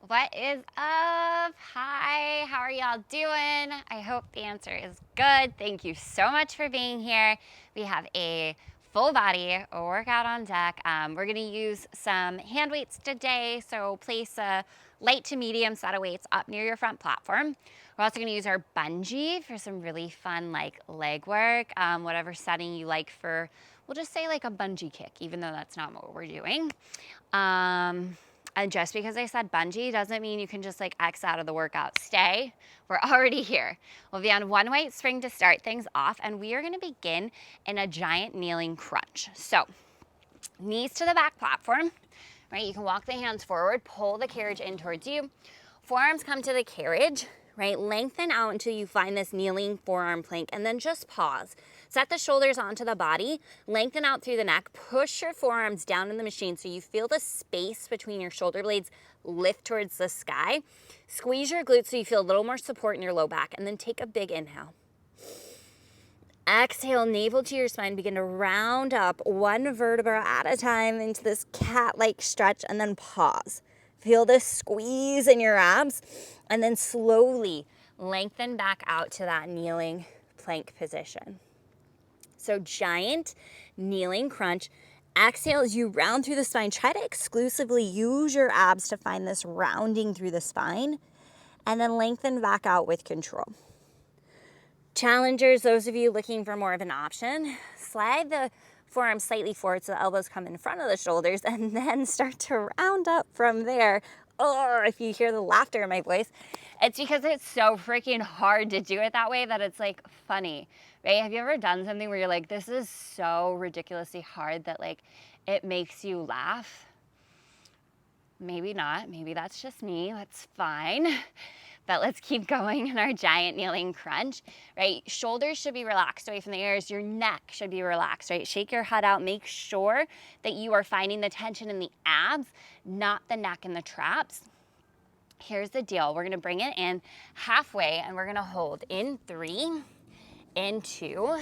What is up? Hi, how are y'all doing? I hope the answer is good. Thank you so much for being here. We have a full body workout on deck. We're gonna use some hand weights today, so place a light to medium set of weights up near your front platform. We're also gonna use our bungee for some really fun like leg work, whatever setting you like for, we'll just say like a bungee kick, even though that's not what we're doing. And just because I said bungee doesn't mean you can just like X out of the workout. Stay. We're already here. We'll be on one weight spring to start things off, and we are gonna begin in a giant kneeling crunch. So, knees to the back platform, right? You can walk the hands forward, pull the carriage in towards you. Forearms come to the carriage, right? Lengthen out until you find this kneeling forearm plank, and then just pause. Set the shoulders onto the body, lengthen out through the neck, push your forearms down in the machine so you feel the space between your shoulder blades lift towards the sky. Squeeze your glutes so you feel a little more support in your low back, and then take a big inhale. Exhale, navel to your spine, begin to round up one vertebra at a time into this cat-like stretch, and then pause. Feel this squeeze in your abs, and then slowly lengthen back out to that kneeling plank position. So giant kneeling crunch. Exhale as you round through the spine. Try to exclusively use your abs to find this rounding through the spine, and then lengthen back out with control. Challengers, those of you looking for more of an option, slide the forearms slightly forward so the elbows come in front of the shoulders, and then start to round up from there. Oh, if you hear the laughter in my voice, it's because it's so freaking hard to do it that way that it's like funny, right? Have you ever done something where you're like, this is so ridiculously hard that like it makes you laugh? Maybe not, maybe that's just me, that's fine. But let's keep going in our giant kneeling crunch, right? Shoulders should be relaxed away from the ears. Your neck should be relaxed, right? Shake your head out. Make sure that you are finding the tension in the abs, not the neck and the traps. Here's the deal. We're gonna bring it in halfway, and we're gonna hold in 3, in 2,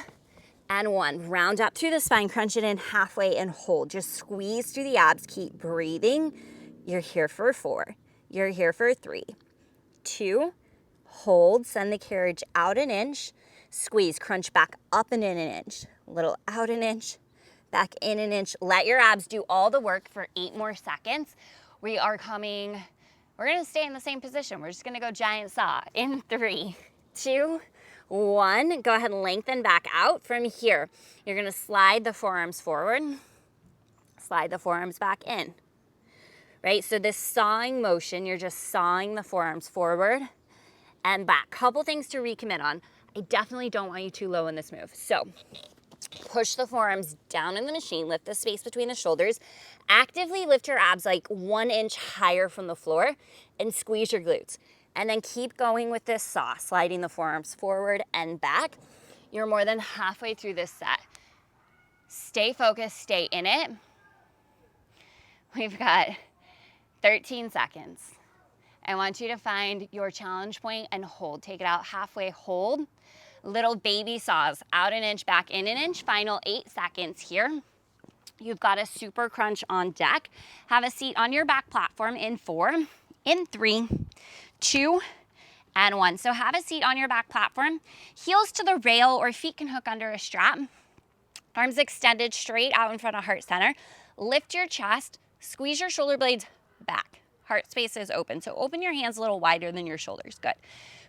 and 1. Round up through the spine, crunch it in halfway, and hold. Just squeeze through the abs. Keep breathing. You're here for 4. You're here for 3. 2, hold, send the carriage out an inch, squeeze, crunch back up and in an inch, a little out an inch, back in an inch. Let your abs do all the work for 8 more seconds. We're gonna stay in the same position. We're just gonna go giant saw in 3, 2, 1. Go ahead and lengthen back out. From here, you're gonna slide the forearms forward, slide the forearms back in. Right, so this sawing motion, you're just sawing the forearms forward and back. Couple things to recommit on. I definitely don't want you too low in this move. So push the forearms down in the machine, lift the space between the shoulders, actively lift your abs like 1 inch higher from the floor, and squeeze your glutes. And then keep going with this saw, sliding the forearms forward and back. You're more than halfway through this set. Stay focused, stay in it. We've got 13 seconds. I want you to find your challenge point and hold. Take it out halfway, hold. Little baby saws, out an inch, back in an inch. Final 8 seconds here. You've got a super crunch on deck. Have a seat on your back platform in 4, in 3, 2, and 1. So have a seat on your back platform. Heels to the rail or feet can hook under a strap. Arms extended straight out in front of heart center. Lift your chest, squeeze your shoulder blades back. Heart space is open. So open your hands a little wider than your shoulders. Good.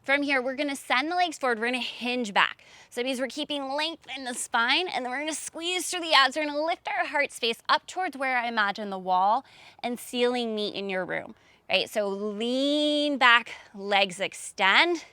From here, we're gonna send the legs forward. We're gonna hinge back. So it means we're keeping length in the spine, and then we're gonna squeeze through the abs. We're gonna lift our heart space up towards where I imagine the wall and ceiling meet in your room, right? So lean back, legs extend,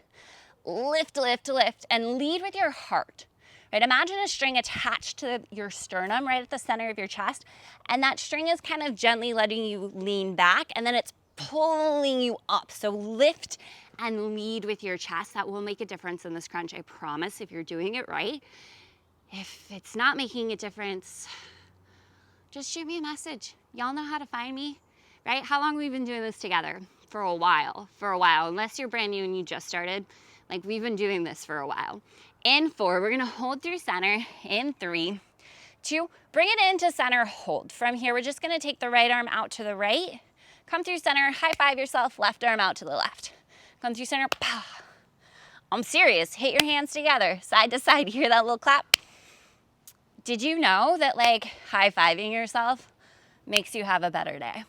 lift, lift, lift, and lead with your heart. Right, imagine a string attached to your sternum right at the center of your chest, and that string is kind of gently letting you lean back, and then it's pulling you up. So lift and lead with your chest. That will make a difference in this crunch, I promise, if you're doing it right. If it's not making a difference, just shoot me a message. Y'all know how to find me, right? How long have we been doing this together? For a while, unless you're brand new and you just started. Like, we've been doing this for a while. In 4, we're gonna hold through center. In 3, 2, bring it into center, hold. From here, we're just gonna take the right arm out to the right, Come through center, high five yourself, left arm out to the left. Come through center, pow. I'm serious, hit your hands together, side to side. You hear that little clap? Did you know that like high-fiving yourself makes you have a better day?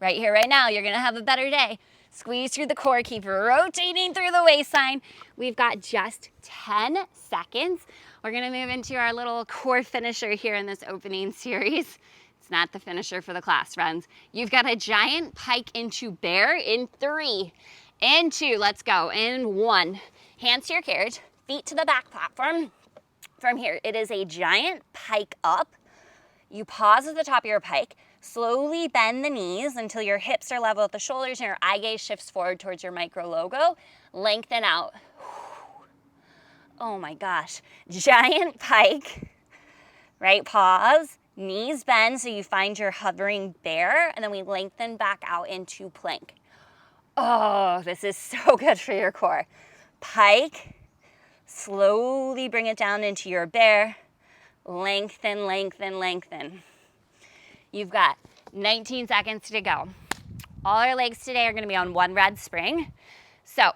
Right here, right now, you're gonna have a better day. Squeeze through the core, keep rotating through the waistline. We've got just 10 seconds. We're gonna move into our little core finisher here in this opening series. It's not the finisher for the class, friends. You've got a giant pike into bear in 3, in 2, let's go, in 1. Hands to your carriage, feet to the back platform. From here, it is a giant pike up. You pause at the top of your pike, slowly bend the knees until your hips are level with the shoulders and your eye gaze shifts forward towards your micro logo. Lengthen out. Oh my gosh, giant pike, right? Pause, knees bend so you find your hovering bear, and then we lengthen back out into plank. Oh, this is so good for your core. Pike, slowly bring it down into your bear. Lengthen, lengthen, lengthen. You've got 19 seconds to go. All our legs today are gonna be on one red spring. So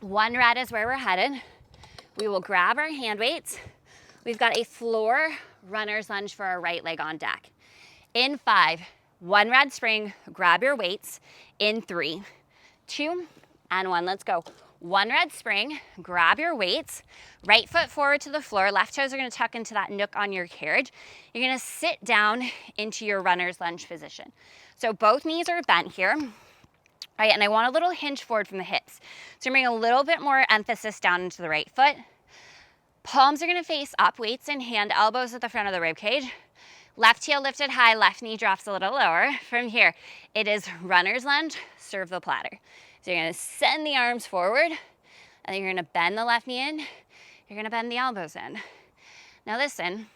1 red is where we're headed. We will grab our hand weights. We've got a floor runner's lunge for our right leg on deck. In 5, 1 red spring, grab your weights. In 3, 2, and 1, let's go. 1 red spring, grab your weights, right foot forward to the floor, left toes are gonna tuck into that nook on your carriage. You're gonna sit down into your runner's lunge position. So both knees are bent here, right? And I want a little hinge forward from the hips. So bring a little bit more emphasis down into the right foot. Palms are gonna face up, weights in hand, elbows at the front of the rib cage. Left heel lifted high, left knee drops a little lower. From here, it is runner's lunge, serve the platter. So you're gonna send the arms forward, and then you're gonna bend the left knee in, you're gonna bend the elbows in. Now listen,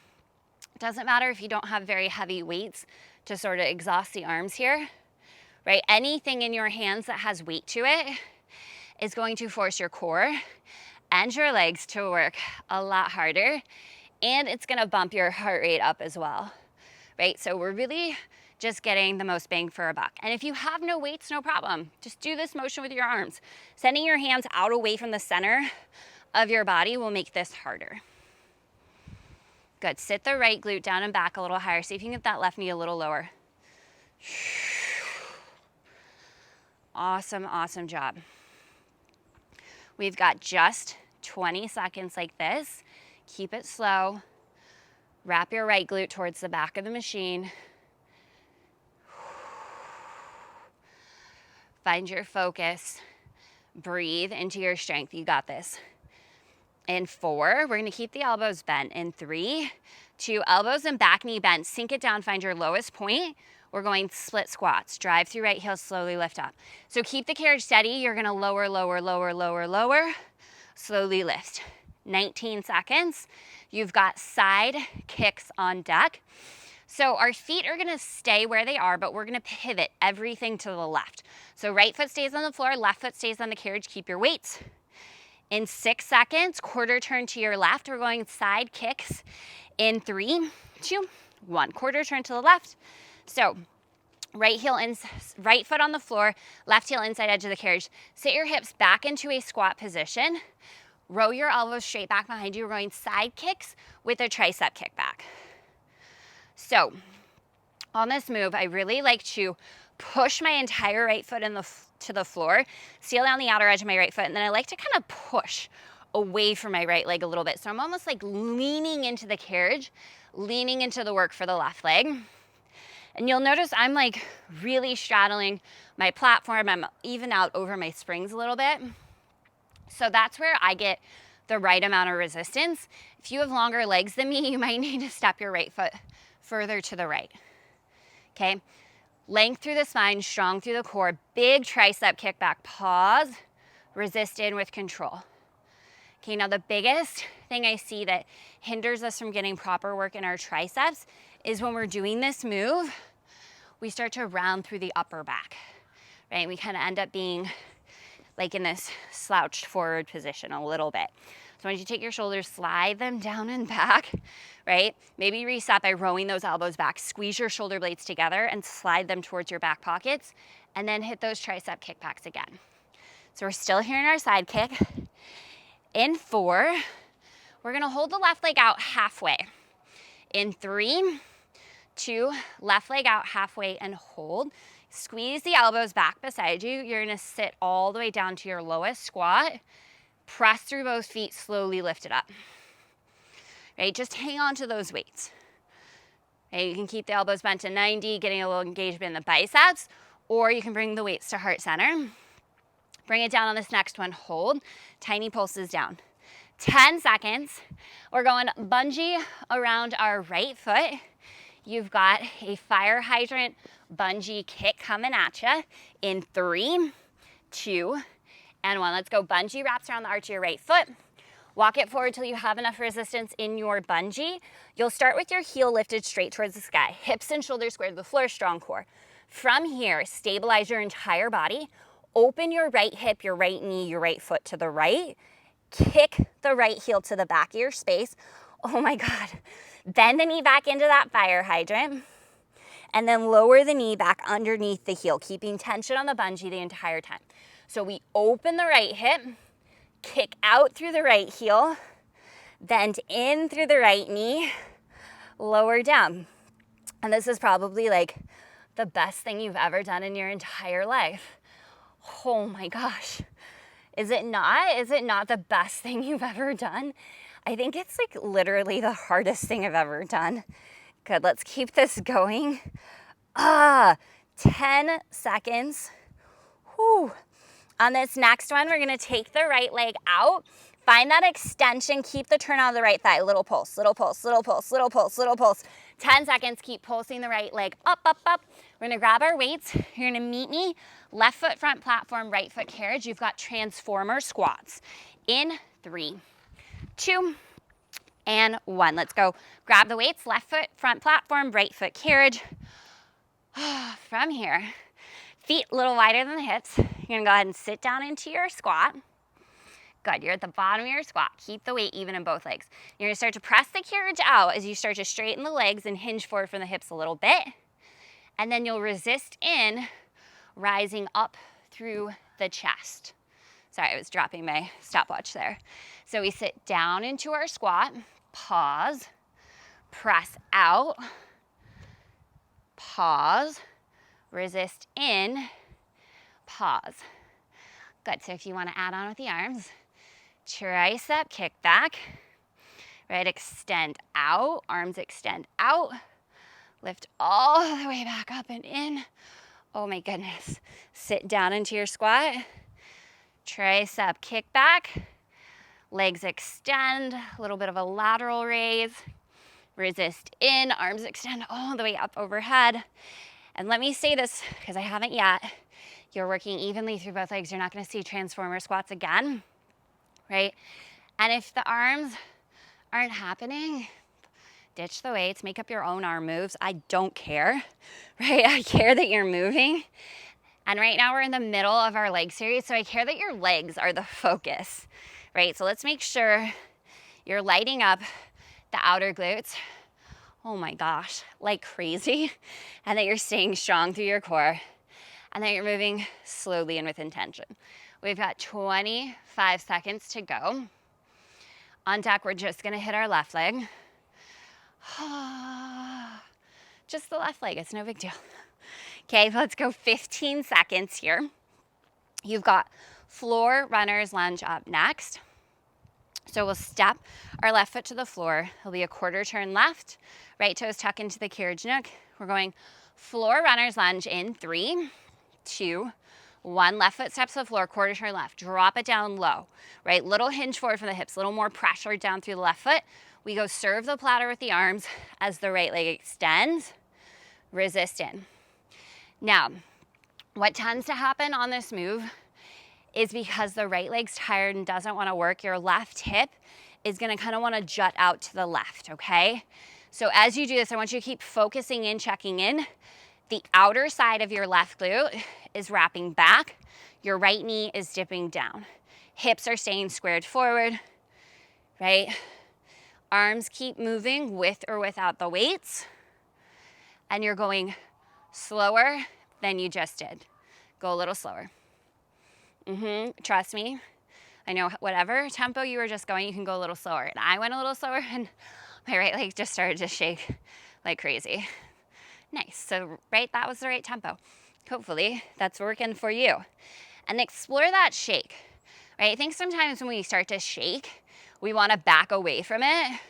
it doesn't matter if you don't have very heavy weights to sort of exhaust the arms here, right? Anything in your hands that has weight to it is going to force your core and your legs to work a lot harder, and it's gonna bump your heart rate up as well, right? So we're really just getting the most bang for our buck. And if you have no weights, no problem. Just do this motion with your arms. Sending your hands out away from the center of your body will make this harder. Good, sit the right glute down and back a little higher. See if you can get that left knee a little lower. Awesome, awesome job. We've got just 20 seconds like this. Keep it slow. Wrap your right glute towards the back of the machine. Find your focus. Breathe into your strength. You got this. In 4, we're gonna keep the elbows bent. In 3, 2, elbows and back knee bent. Sink it down, find your lowest point. We're going split squats. Drive through right heel, slowly lift up. So keep the carriage steady. You're gonna lower, lower, lower, lower, lower. Slowly lift. 19 seconds. You've got side kicks on deck. So our feet are gonna stay where they are, but we're gonna pivot everything to the left. So right foot stays on the floor, left foot stays on the carriage, keep your weights. In 6 seconds, quarter turn to your left. We're going side kicks in 3, 2, 1. Quarter turn to the left. So right foot on the floor, left heel inside edge of the carriage. Sit your hips back into a squat position. Row your elbows straight back behind you. We're going side kicks with a tricep kick back. So on this move, I really like to push my entire right foot to the floor, seal down the outer edge of my right foot, and then I like to kind of push away from my right leg a little bit. So I'm almost like leaning into the carriage, leaning into the work for the left leg. And you'll notice I'm like really straddling my platform. I'm even out over my springs a little bit. So that's where I get the right amount of resistance. If you have longer legs than me, you might need to step your right foot further to the right, okay? Length through the spine, strong through the core, big tricep kick back, pause, resist in with control. Okay, now the biggest thing I see that hinders us from getting proper work in our triceps is when we're doing this move, we start to round through the upper back, right? We kind of end up being like in this slouched forward position a little bit. So I want you to take your shoulders, slide them down and back, right? Maybe reset by rowing those elbows back. Squeeze your shoulder blades together and slide them towards your back pockets, and then hit those tricep kickbacks again. So we're still here in our side kick. In 4, we're gonna hold the left leg out halfway. In 3, 2, left leg out halfway and hold. Squeeze the elbows back beside you. You're gonna sit all the way down to your lowest squat. Press through both feet, slowly lift it up. Right, just hang on to those weights. Okay, you can keep the elbows bent to 90, getting a little engagement in the biceps, or you can bring the weights to heart center. Bring it down on this next one, hold. Tiny pulses down. 10 seconds. We're going bungee around our right foot. You've got a fire hydrant bungee kick coming at you in 3, 2, and 1. Let's go. Bungee wraps around the arch of your right foot. Walk it forward till you have enough resistance in your bungee. You'll start with your heel lifted straight towards the sky. Hips and shoulders squared to the floor, strong core. From here, stabilize your entire body. Open your right hip, your right knee, your right foot to the right. Kick the right heel to the back of your space. Oh my God. Bend the knee back into that fire hydrant. And then lower the knee back underneath the heel, keeping tension on the bungee the entire time. So we open the right hip, kick out through the right heel, bend in through the right knee, lower down. And this is probably like the best thing you've ever done in your entire life. Oh my gosh. Is it not? Is it not the best thing you've ever done? I think it's like literally the hardest thing I've ever done. Good, let's keep this going. 10 seconds. Whew. On this next one, we're gonna take the right leg out. Find that extension, keep the turn on the right thigh. Little pulse, little pulse, little pulse, little pulse, little pulse. 10 seconds, keep pulsing the right leg up, up, up. We're gonna grab our weights. You're gonna meet me, left foot front platform, right foot carriage. You've got transformer squats. In 3, 2, and 1. Let's go. Grab the weights, left foot front platform, right foot carriage. From here, feet a little wider than the hips. You're gonna go ahead and sit down into your squat. Good, you're at the bottom of your squat. Keep the weight even in both legs. You're gonna start to press the carriage out as you start to straighten the legs and hinge forward from the hips a little bit. And then you'll resist in, rising up through the chest. Sorry, I was dropping my stopwatch there. So we sit down into our squat, pause, press out, pause, resist in, pause. Good, so if you wanna add on with the arms, tricep kickback, right, extend out, arms extend out, lift all the way back up and in. Oh my goodness. Sit down into your squat, tricep kickback, legs extend, a little bit of a lateral raise, resist in, arms extend all the way up overhead. And let me say this, because I haven't yet, you're working evenly through both legs. You're not gonna see transformer squats again, right? And if the arms aren't happening, ditch the weights, make up your own arm moves. I don't care, right? I care that you're moving. And right now we're in the middle of our leg series, so I care that your legs are the focus, right? So let's make sure you're lighting up the outer glutes, oh my gosh, like crazy, and that you're staying strong through your core, and that you're moving slowly and with intention. We've got 25 seconds to go. On deck, we're just gonna hit our left leg. Just the left leg, it's no big deal. Okay, let's go 15 seconds here. You've got floor runners lunge up next. So we'll step our left foot to the floor. It'll be a quarter turn left, right toes tuck into the carriage nook. We're going floor runners lunge in 3, 2, 1. Left foot steps to the floor, quarter turn left. Drop it down low, right? Little hinge forward from the hips, little more pressure down through the left foot. We go serve the platter with the arms as the right leg extends, resist in. Now, what tends to happen on this move is because the right leg's tired and doesn't wanna work, your left hip is gonna kinda wanna jut out to the left, okay? So as you do this, I want you to keep focusing in, checking in. The outer side of your left glute is wrapping back. Your right knee is dipping down. Hips are staying squared forward, right? Arms keep moving with or without the weights. And you're going slower than you just did. Go a little slower. Trust me. I know whatever tempo you were just going, you can go a little slower. And I went a little slower and my right leg just started to shake like crazy. Nice. So, right, that was the right tempo. Hopefully that's working for you. And explore that shake, right? I think sometimes when we start to shake, we want to back away from it.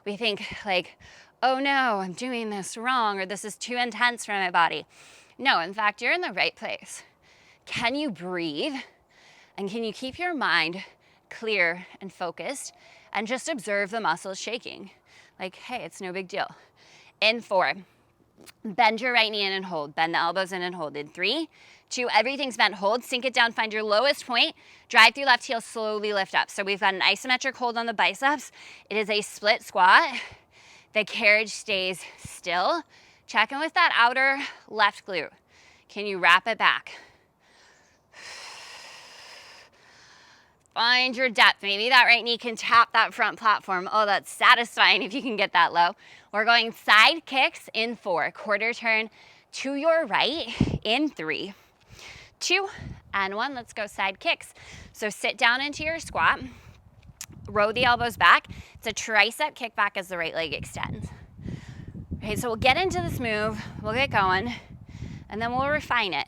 We think like, oh no, I'm doing this wrong, or this is too intense for my body. No, in fact, you're in the right place. Can you breathe? And can you keep your mind clear and focused and just observe the muscles shaking? Like, hey, it's no big deal. In 4, bend your right knee in and hold. Bend the elbows in and hold. In 3, 2, everything's bent. Hold, sink it down, find your lowest point. Drive through left heel, slowly lift up. So we've got an isometric hold on the biceps. It is a split squat. The carriage stays still. Check in with that outer left glute. Can you wrap it back? Find your depth. Maybe that right knee can tap that front platform. Oh, that's satisfying if you can get that low. We're going side kicks in 4. Quarter turn to your right in 3, 2, and 1. Let's go side kicks. So sit down into your squat. Row the elbows back. It's a tricep kick back as the right leg extends. Okay, so we'll get into this move. We'll get going, and then we'll refine it.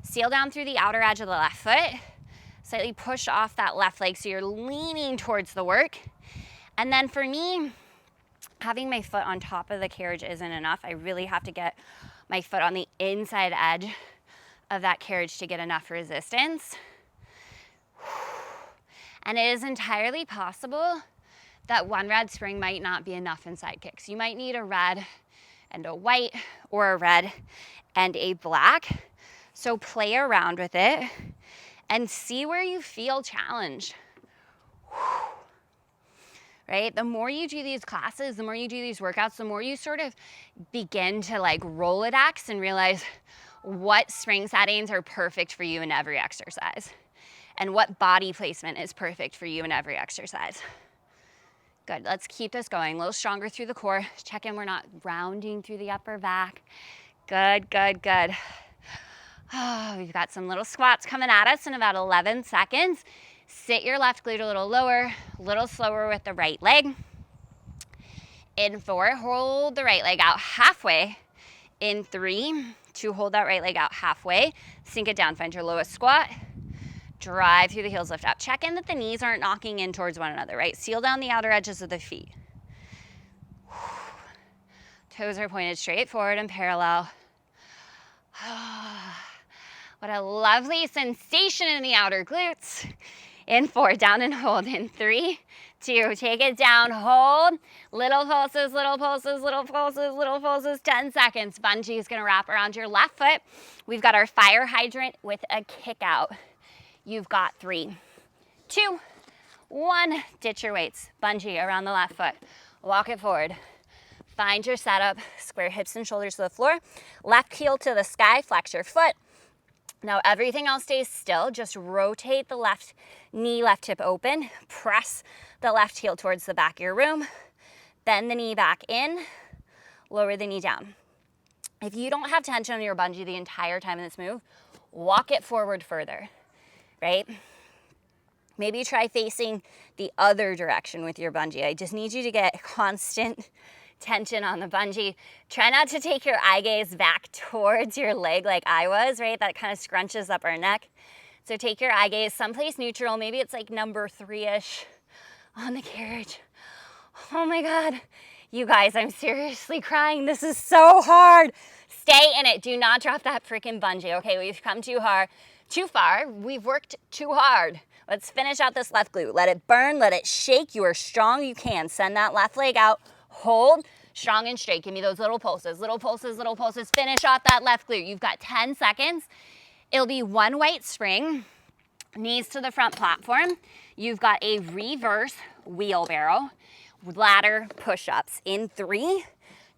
Seal down through the outer edge of the left foot. Slightly push off that left leg so you're leaning towards the work. And then for me, having my foot on top of the carriage isn't enough. I really have to get my foot on the inside edge of that carriage to get enough resistance. And it is entirely possible that one red spring might not be enough in side kicks. You might need a red and a white, or a red and a black. So play around with it and see where you feel challenged. Right? The more you do these classes, the more you do these workouts, the more you sort of begin to like Rolodex and realize what spring settings are perfect for you in every exercise and what body placement is perfect for you in every exercise. Good, let's keep this going. A little stronger through the core. Check in, we're not rounding through the upper back. Good, good, good. Oh, we've got some little squats coming at us in about 11 seconds. Sit your left glute a little lower, a little slower with the right leg. In 4, hold the right leg out halfway. In 3, 2, hold that right leg out halfway. Sink it down, find your lowest squat. Drive through the heels, lift up. Check in that the knees aren't knocking in towards one another, right? Seal down the outer edges of the feet. Toes are pointed straight forward and parallel. What a lovely sensation in the outer glutes. In 4, down and hold. In 3, 2, take it down, hold. Little pulses, little pulses, little pulses, little pulses, 10 seconds. Bungee is gonna wrap around your left foot. We've got our fire hydrant with a kick out. You've got 3, 2, 1. Ditch your weights. Bungee around the left foot. Walk it forward. Find your setup. Square hips and shoulders to the floor. Left heel to the sky. Flex your foot. Now everything else stays still. Just rotate the left knee, left hip open. Press the left heel towards the back of your room. Bend the knee back in. Lower the knee down. If you don't have tension on your bungee the entire time in this move, walk it forward further. Right? Maybe try facing the other direction with your bungee. I just need you to get constant tension on the bungee. Try not to take your eye gaze back towards your leg like I was, right? That kind of scrunches up our neck. So take your eye gaze someplace neutral. Maybe it's like number 3-ish on the carriage. Oh my God. You guys, I'm seriously crying. This is so hard. Stay in it. Do not drop that freaking bungee. Okay, we've come too far. We've worked too hard. Let's finish out this left glute. Let it burn, let it shake. You are strong, you can. Send that left leg out, hold, strong and straight. Give me those little pulses, little pulses, little pulses. Finish off that left glute. You've got 10 seconds. It'll be one white spring, knees to the front platform. You've got a reverse wheelbarrow, ladder push-ups in 3,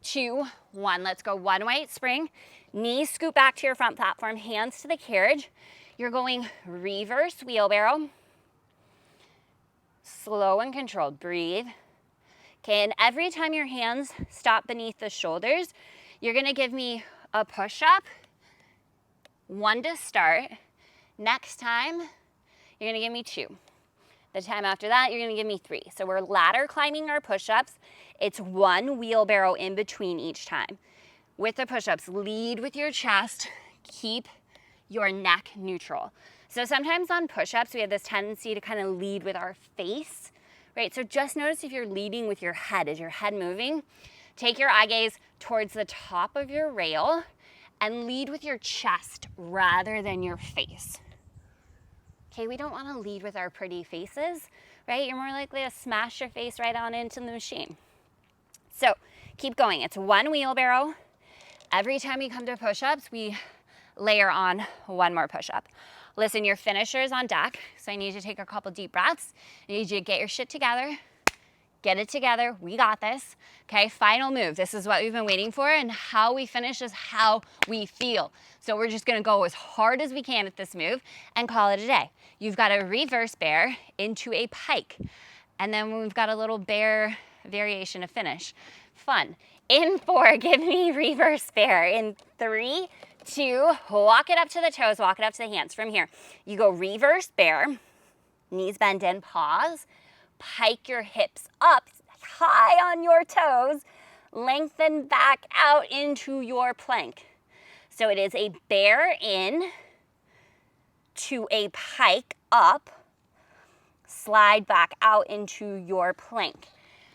2, 1. Let's go one white spring, Knees scoot back to your front platform, hands to the carriage. You're going reverse wheelbarrow. Slow and controlled, breathe. Okay, and every time your hands stop beneath the shoulders, you're gonna give me a push-up, 1 to start. Next time, you're gonna give me 2. The time after that, you're gonna give me 3. So we're ladder climbing our push-ups. It's 1 wheelbarrow in between each time. With the push-ups, lead with your chest, keep your neck neutral. So sometimes on push-ups, we have this tendency to kind of lead with our face, right? So just notice if you're leading with your head. Is your head moving? Take your eye gaze towards the top of your rail and lead with your chest rather than your face. Okay, we don't want to lead with our pretty faces, right? You're more likely to smash your face right on into the machine. So keep going. It's 1 wheelbarrow. Every time you come to push-ups, we layer on 1 more push-up. Listen, your finisher is on deck, so I need you to take a couple deep breaths. I need you to get your shit together. Get it together. We got this. Okay, final move. This is what we've been waiting for, and how we finish is how we feel. So we're just gonna go as hard as we can at this move and call it a day. You've got a reverse bear into a pike, and then we've got a little bear variation to finish. Fun. In 4, give me reverse bear. In 3, 2, walk it up to the toes, walk it up to the hands. From here, you go reverse bear, knees bend in, pause, pike your hips up, high on your toes, lengthen back out into your plank. So it is a bear in to a pike up, slide back out into your plank.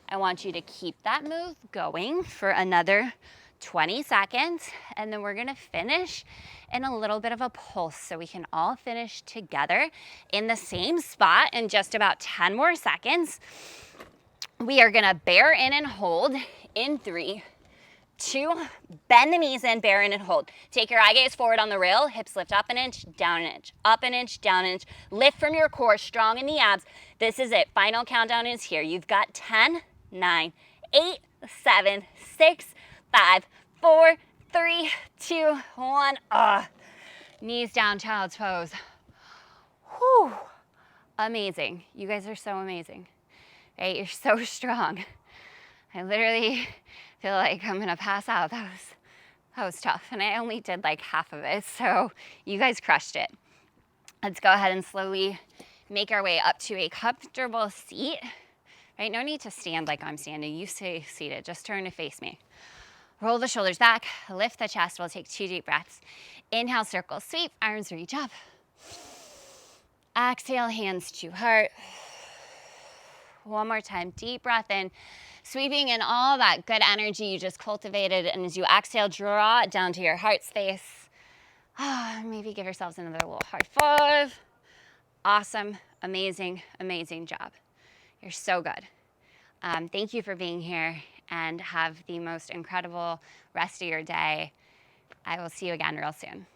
I want you to keep that move going for another 20 seconds, and then we're gonna finish in a little bit of a pulse so we can all finish together in the same spot in just about 10 more seconds. We are gonna bear in and hold in 3, 2, bend the knees in, bear in and hold. Take your eye gaze forward on the rail, hips lift up an inch, down an inch, up an inch, down an inch. Lift from your core, strong in the abs. This is it, final countdown is here. You've got 10, 9, 8, 7, 6, 5, 4, 3, 2, 1. Knees down, child's pose. Whew. Amazing. You guys are so amazing. Right? You're so strong. I literally feel like I'm gonna pass out. That was tough. And I only did like half of it. So you guys crushed it. Let's go ahead and slowly make our way up to a comfortable seat. Right? No need to stand like I'm standing. You stay seated. Just turn to face me. Roll the shoulders back. Lift the chest. We'll take 2 deep breaths. Inhale, circle, sweep. Arms reach up. Exhale, hands to heart. One more time. Deep breath in. Sweeping in all that good energy you just cultivated. And as you exhale, draw it down to your heart space. Maybe give yourselves another little high five. Awesome. Amazing, amazing job. You're so good. Thank you for being here, and have the most incredible rest of your day. I will see you again real soon.